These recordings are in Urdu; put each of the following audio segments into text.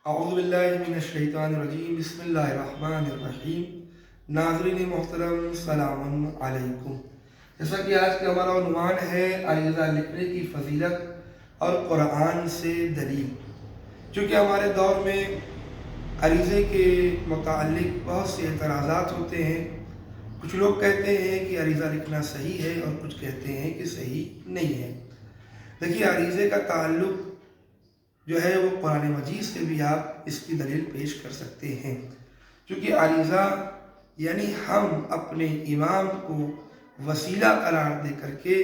اعوذ باللہ من الشیطان الرجیم بسم اللہ الرحمن الرحیم۔ ناظرین محترم السلام علیکم۔ جیسا کہ آج کا ہمارا عنوان ہے عریضہ لکھنے کی فضیلت اور قرآن سے دلیل۔ چونکہ ہمارے دور میں عریضے کے متعلق بہت سے اعتراضات ہوتے ہیں۔ کچھ لوگ کہتے ہیں کہ عریضہ لکھنا صحیح ہے اور کچھ کہتے ہیں کہ صحیح نہیں ہے۔ دیکھیے، عریضے کا تعلق جو ہے وہ قرآن مجید سے بھی آپ اس کی دلیل پیش کر سکتے ہیں، کیونکہ عریضہ یعنی ہم اپنے امام کو وسیلہ قرار دے کر کے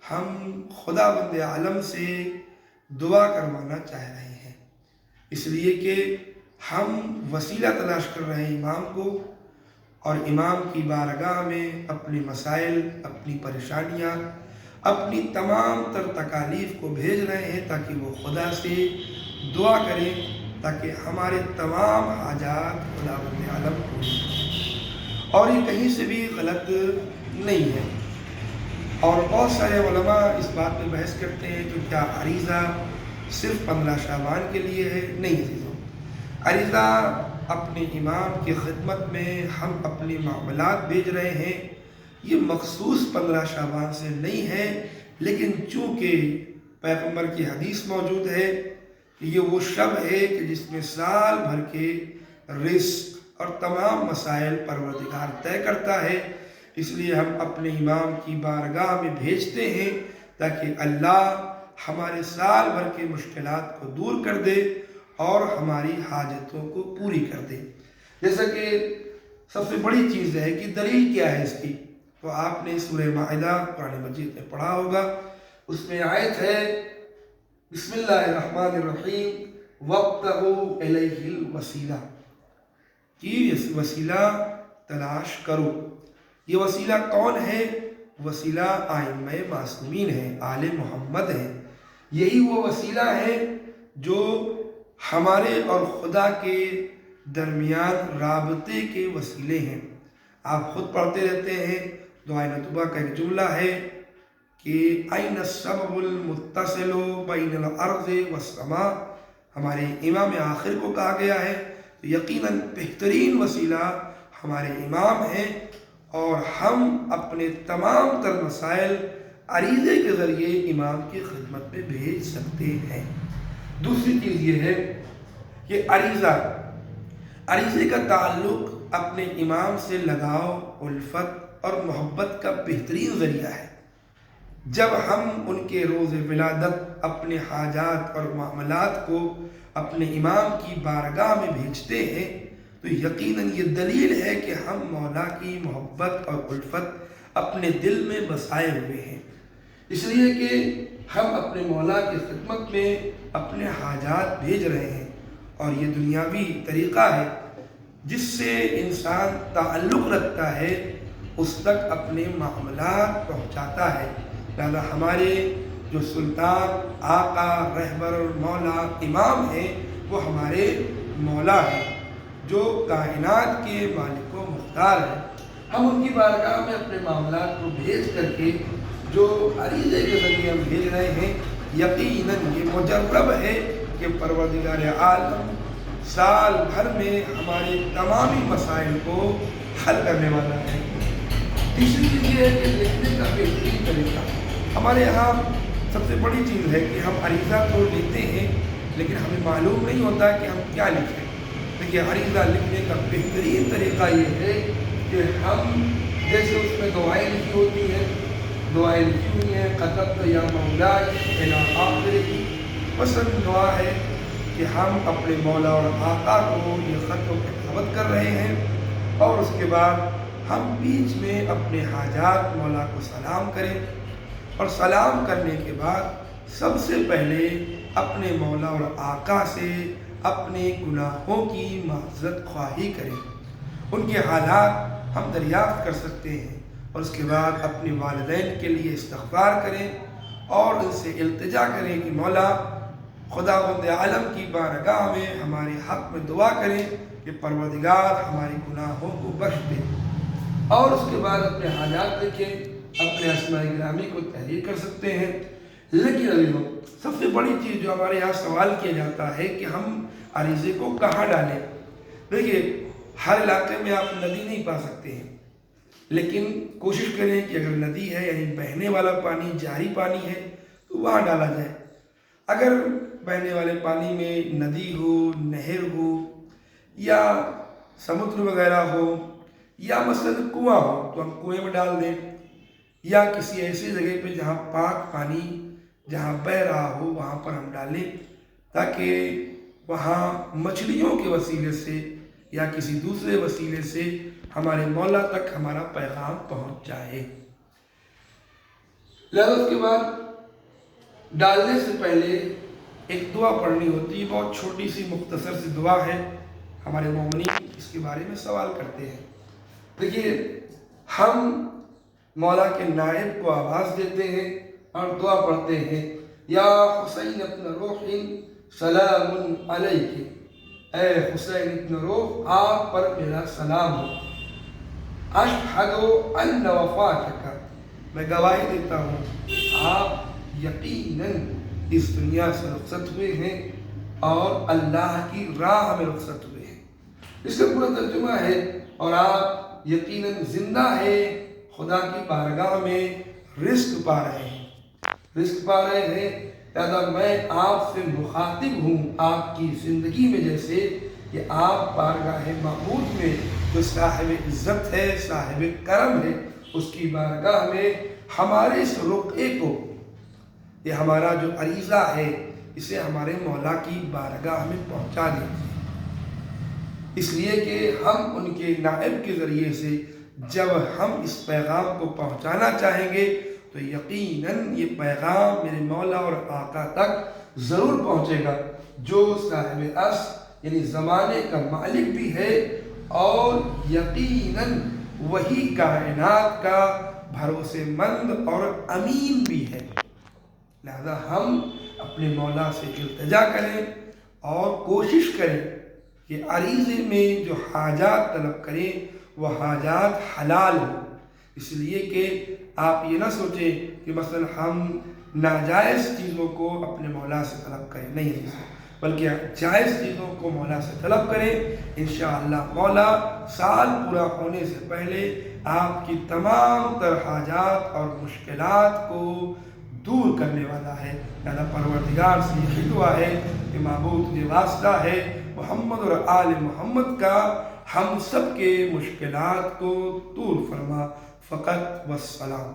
ہم خدا بند عالم سے دعا کروانا چاہ رہے ہیں، اس لیے کہ ہم وسیلہ تلاش کر رہے ہیں امام کو، اور امام کی بارگاہ میں اپنے مسائل، اپنی پریشانیاں، اپنی تمام تر تکالیف کو بھیج رہے ہیں تاکہ وہ خدا سے دعا کریں، تاکہ ہمارے تمام حاجات خدا بند عالم پوری کریں۔ اور یہ کہیں سے بھی غلط نہیں ہے۔ اور بہت سارے علماء اس بات پہ بحث کرتے ہیں کہ کیا عریضہ صرف 15 شعبان کے لیے ہے؟ نہیں عزیزوں، عریضہ اپنے امام کی خدمت میں ہم اپنے معاملات بھیج رہے ہیں، یہ مخصوص 15 شعبان سے نہیں ہے، لیکن چونکہ پیغمبر کی حدیث موجود ہے کہ یہ وہ شب ہے کہ جس میں سال بھر کے رزق اور تمام مسائل پروردگار طے کرتا ہے، اس لیے ہم اپنے امام کی بارگاہ میں بھیجتے ہیں تاکہ اللہ ہمارے سال بھر کے مشکلات کو دور کر دے اور ہماری حاجتوں کو پوری کر دے۔ جیسا کہ سب سے بڑی چیز ہے کہ دلیل کیا ہے اس کی، تو آپ نے سورہ مائدہ قرآن مجید میں پڑھا ہوگا، اس میں آیت ہے بسم اللہ الرحمن الرحیم وابتغوا الیہ الوسیلہ، کہ وسیلہ تلاش کرو۔ یہ وسیلہ کون ہے؟ وسیلہ ائمہ معصومین ہیں، آل محمد ہیں۔ یہی وہ وسیلہ ہے جو ہمارے اور خدا کے درمیان رابطے کے وسیلے ہیں۔ آپ خود پڑھتے رہتے ہیں، دعائے نطبہ کا ایک جملہ ہے کہ اَيْنَ السَّبَبُ الْمُتَّصِلُ بَيْنَ الْأَرْضِ وَالسَّمَاءِ، ہمارے امام آخر کو کہا گیا ہے، تو یقیناً بہترین وسیلہ ہمارے امام ہیں، اور ہم اپنے تمام تر مسائل عریضے کے ذریعے امام کی خدمت میں بھیج سکتے ہیں۔ دوسری چیز یہ ہے کہ عریضے کا تعلق اپنے امام سے لگاؤ، الفت اور محبت کا بہترین ذریعہ ہے۔ جب ہم ان کے روز ولادت اپنے حاجات اور معاملات کو اپنے امام کی بارگاہ میں بھیجتے ہیں تو یقیناً یہ دلیل ہے کہ ہم مولا کی محبت اور الفت اپنے دل میں بسائے ہوئے ہیں، اس لیے کہ ہم اپنے مولا کی خدمت میں اپنے حاجات بھیج رہے ہیں، اور یہ دنیاوی طریقہ ہے جس سے انسان تعلق رکھتا ہے، اس تک اپنے معاملات پہنچاتا ہے۔ لہذا ہمارے جو سلطان، آقا، رہبر اور مولا امام ہیں، وہ ہمارے مولا ہیں جو کائنات کے مالک و مختار ہیں۔ ہم ان کی بارگاہ میں اپنے معاملات کو بھیج کر کے جو عریضے کے ذریعے ہم بھیج رہے ہیں، یقیناً یہ مجرب ہے کہ پروردگار عالم سال بھر میں ہمارے تمامی مسائل کو حل کرنے والا ہے۔ تیسری چیز یہ ہے کہ لکھنے کا بہترین طریقہ، ہمارے یہاں سب سے بڑی چیز ہے کہ ہم عریضہ تو لکھتے ہیں لیکن ہمیں معلوم نہیں ہوتا کہ ہم کیا لکھیں۔ دیکھیے، عریضہ لکھنے کا بہترین طریقہ یہ ہے کہ ہم جیسے اس میں دعائیں لکھی ہوتی ہیں، دعائیں لکھی ہوئی ہیں، کتبت یا مولاي الی آخرہ، پسند دعا ہے کہ ہم اپنے مولا اور آقا کو یہ خط و کتابت کر رہے ہیں، اور اس کے بعد ہم بیچ میں اپنے حاجات مولا کو سلام کریں، اور سلام کرنے کے بعد سب سے پہلے اپنے مولا اور آقا سے اپنے گناہوں کی معذرت خواہی کریں، ان کے حالات ہم دریافت کر سکتے ہیں، اور اس کے بعد اپنے والدین کے لیے استغفار کریں اور ان سے التجا کریں کہ مولا خدا بند عالم کی بارگاہ میں ہمارے حق میں دعا کریں کہ پروردگار ہمارے گناہوں کو بخش دے، اور اس کے بعد اپنے حاجات لکھیں، اپنے اسماء گرامی کو تحریر کر سکتے ہیں۔ لیکن عزیزوں سب سے بڑی چیز جو ہمارے یہاں سوال کیا جاتا ہے کہ ہم عریضے کو کہاں ڈالیں. دیکھیے ہر علاقے میں آپ ندی نہیں پا سکتے ہیں، لیکن کوشش کریں کہ اگر ندی ہے یعنی بہنے والا پانی، جاری پانی ہے تو وہاں ڈالا جائے. اگر بہنے والے پانی میں ندی ہو، نہر ہو یا سمندر وغیرہ ہو یا مثلاً کنواں ہو تو ہم کنویں میں ڈال دیں، یا کسی ایسی جگہ پہ جہاں پاک پانی جہاں بہہ رہا ہو وہاں پر ہم ڈالیں، تاکہ وہاں مچھلیوں کے وسیلے سے یا کسی دوسرے وسیلے سے ہمارے مولا تک ہمارا پیغام پہنچ جائے. لہذا اس کے بعد ڈالنے سے پہلے ایک دعا پڑھنی ہوتی ہے، بہت چھوٹی سی مختصر سی دعا ہے. ہمارے مومنین اس کے بارے میں سوال کرتے ہیں. دیکھیے ہم مولا کے نائب کو آواز دیتے ہیں اور دعا پڑھتے ہیں، یا حسین ابن روح سلام علیک، اے حسین ابن روح آپ پر میرا سلام ہو. اشہد ان وفاتک، میں گواہی دیتا ہوں آپ یقیناً اس دنیا سے رخصت ہوئے ہیں اور اللہ کی راہ میں رخصت ہوئے ہیں. اس کا پورا ترجمہ ہے اور آپ یقیناً زندہ ہیں، خدا کی بارگاہ میں رزق پا رہے ہیں، رزق پا رہے ہیں. لہذا میں آپ سے مخاطب ہوں آپ کی زندگی میں، جیسے کہ آپ بارگاہ معبود میں جو صاحب عزت ہے، صاحب کرم ہے، اس کی بارگاہ میں ہمارے اس رقعے کو، یہ ہمارا جو عریضہ ہے، اسے ہمارے مولا کی بارگاہ میں پہنچا دیجیے. اس لیے کہ ہم ان کے نائب کے ذریعے سے جب ہم اس پیغام کو پہنچانا چاہیں گے تو یقیناً یہ پیغام میرے مولا اور آقا تک ضرور پہنچے گا، جو صاحب اصل یعنی زمانے کا مالک بھی ہے اور یقیناً وہی کائنات کا بھروسے مند اور امین بھی ہے. لہذا ہم اپنے مولا سے التجا کریں اور کوشش کریں کہ عریضے میں جو حاجات طلب کریں وہ حاجات حلال ہوں. اس لیے کہ آپ یہ نہ سوچیں کہ مثلا ہم ناجائز چیزوں کو اپنے مولا سے طلب کریں، نہیں، بلکہ جائز چیزوں کو مولا سے طلب کریں. انشاءاللہ مولا سال پورا ہونے سے پہلے آپ کی تمام تر حاجات اور مشکلات کو دور کرنے والا ہے. لہذا پروردگار سے یہی دعا ہے کہ معبود یہ واسطہ ہے محمد اور آل محمد کا، ہم سب کے مشکلات کو دور فرما. فقط والسلام.